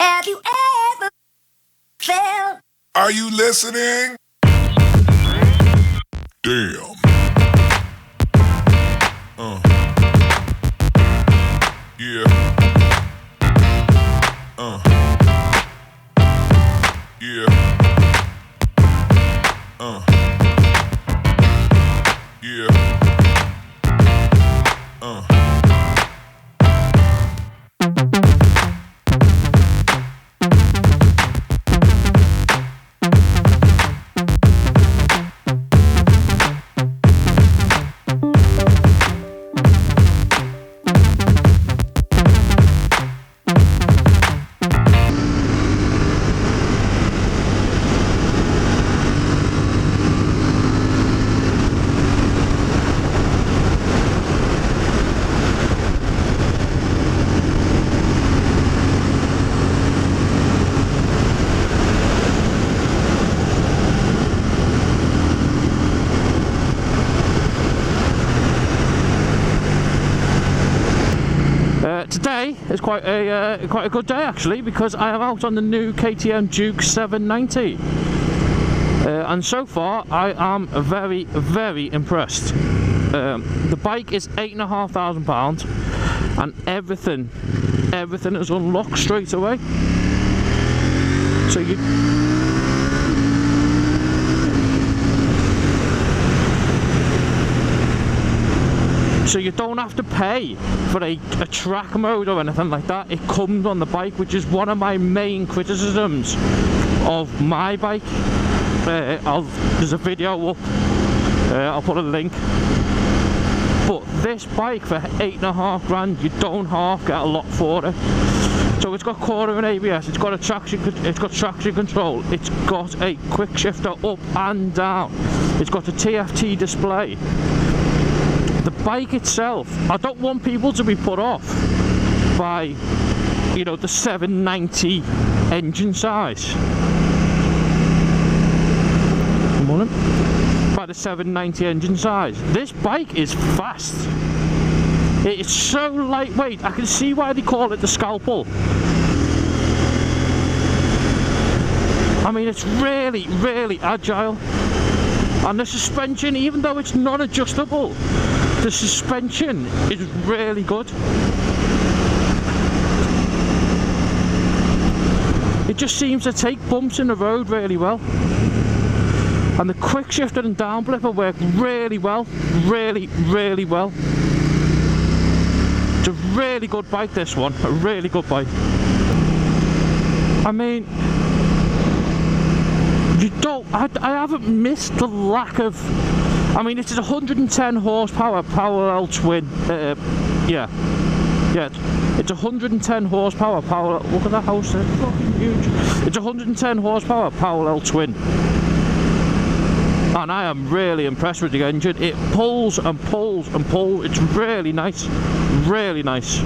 Have you ever felt? Are you listening? Damn. Yeah. Yeah. Yeah. Today is quite a good day actually, because I am out on the new KTM Duke 790, and so far I am very impressed. The bike is £8,500 and everything is unlocked straight away. So you don't have to pay for a track mode or anything like that. It comes on the bike, which is one of my main criticisms of my bike. There's a video up, I'll put a link. But this bike for £8,500, you don't half get a lot for it. So it's got quarter and ABS, it's got traction control, it's got a quick shifter up and down, it's got a TFT display. The bike itself, I don't want people to be put off by, the 790 engine size. Good morning. By the 790 engine size. This bike is fast. It's so lightweight. I can see why they call it the scalpel. I mean, it's really agile. And the suspension, even though it's not adjustable, the suspension is really good. It just seems to take bumps in the road really well. And the quick shifter and down blipper work really well. Really well. It's a really good bike, this one. A really good bike. I mean, I haven't missed the lack of. I mean, it's a 110 horsepower parallel twin. Yeah, it's 110 horsepower parallel. Look at that house, it's fucking huge. It's 110 horsepower parallel twin, and I am really impressed with the engine. It pulls and pulls and pulls. It's really nice, really nice.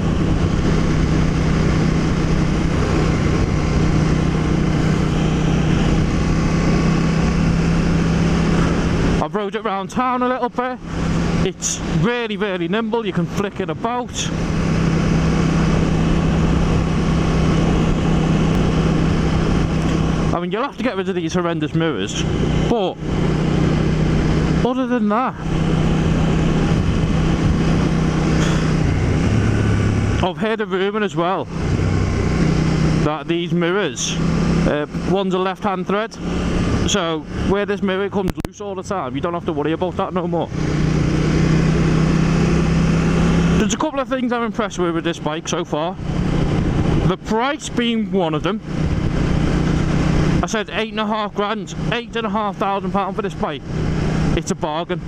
I've rode it around town a little bit. It's really nimble. You can flick it about. I mean, you'll have to get rid of these horrendous mirrors, but other than that, I've heard a rumour as well that these mirrors, one's a left-hand thread. So where this mirror comes loose all the time, you don't have to worry about that no more. There's a couple of things I'm impressed with this bike so far. The price being one of them. I said £8,500, £8,500 for this bike. It's a bargain.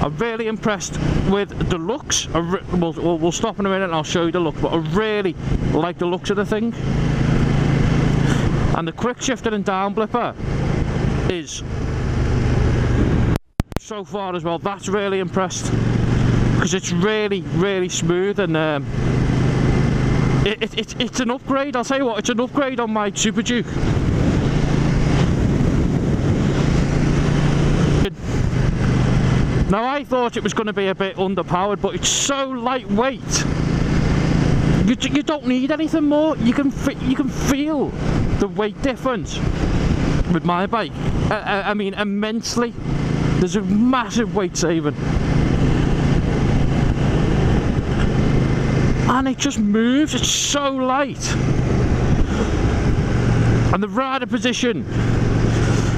I'm really impressed with the looks. We'll stop in a minute and I'll show you the look, but I really like the looks of the thing. And the quick shifter and down blipper is so far as well. That's really impressed, because it's really smooth, and it's an upgrade. I'll tell you what, it's an upgrade on my Super Duke. Now I thought it was going to be a bit underpowered, but it's so lightweight You don't need anything more. You can feel the weight difference with my bike. I mean, immensely. There's a massive weight saving, and it just moves. It's so light, and the rider position.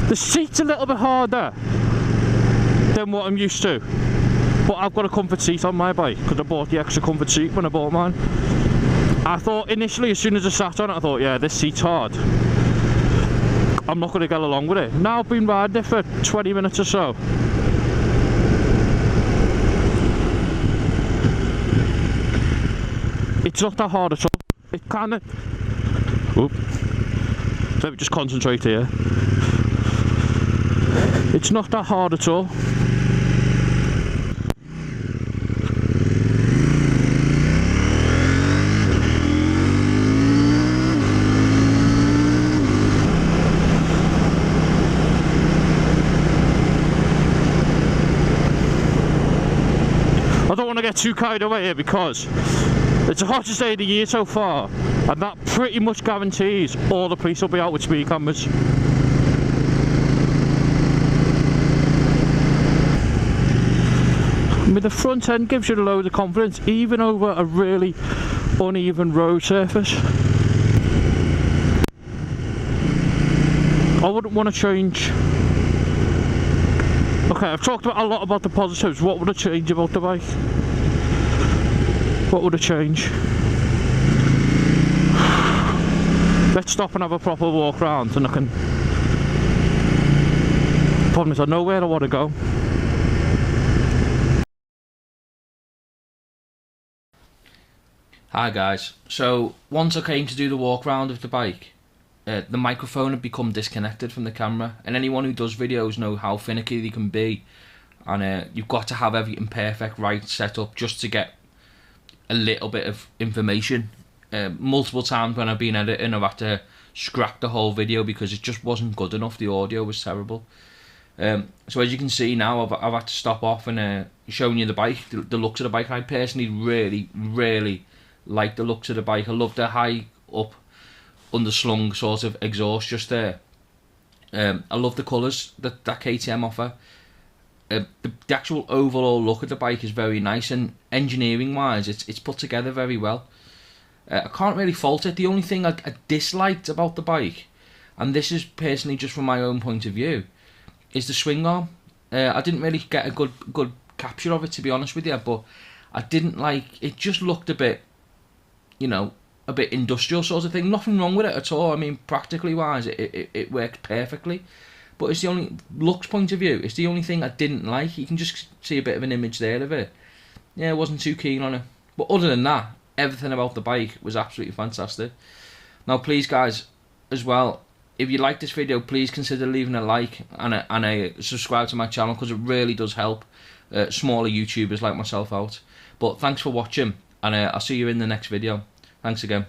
The seat's a little bit harder than what I'm used to, but I've got a comfort seat on my bike because I bought the extra comfort seat when I bought mine. I thought initially, as soon as I sat on it, I thought, yeah, this seat's hard. I'm not going to get along with it. Now I've been riding it for 20 minutes or so. It's not that hard at all. It kind of... Oop. Let me just concentrate here. It's not that hard at all. I don't want to get too carried away here because it's the hottest day of the year so far, and that pretty much guarantees all the police will be out with speed cameras. I mean, the front end gives you a load of confidence, even over a really uneven road surface. I wouldn't want to change. Okay, I've talked a lot about the positives. What would I change about the bike? What would I change? Let's stop and have a proper walk around, and I can... Problem is, I know where I want to go. Hi guys, so once I came to do the walk round of the bike, the microphone had become disconnected from the camera, and anyone who does videos know how finicky they can be, and you've got to have everything perfect right set up just to get a little bit of information. Multiple times when I've been editing, I've had to scrap the whole video because it just wasn't good enough. The audio was terrible. So as you can see now, I've had to stop off and showing you the bike, the looks of the bike. I personally really like the looks of the bike. I love the high up underslung sort of exhaust just there. I love the colours that KTM offer. The actual overall look of the bike is very nice, and engineering wise it's put together very well. I can't really fault it. The only thing I disliked about the bike, and this is personally just from my own point of view, is the swing arm. I didn't really get a good capture of it, to be honest with you, but I didn't like it. Just looked a bit, you know, a bit industrial sort of thing. Nothing wrong with it at all. I mean, practically wise, it worked perfectly. But it's the only looks point of view. It's the only thing I didn't like. You can just see a bit of an image there of it. Yeah, I wasn't too keen on it. But other than that, everything about the bike was absolutely fantastic. Now, please, guys, as well, if you like this video, please consider leaving a like and a subscribe to my channel, because it really does help smaller YouTubers like myself out. But thanks for watching, and I'll see you in the next video. Thanks again.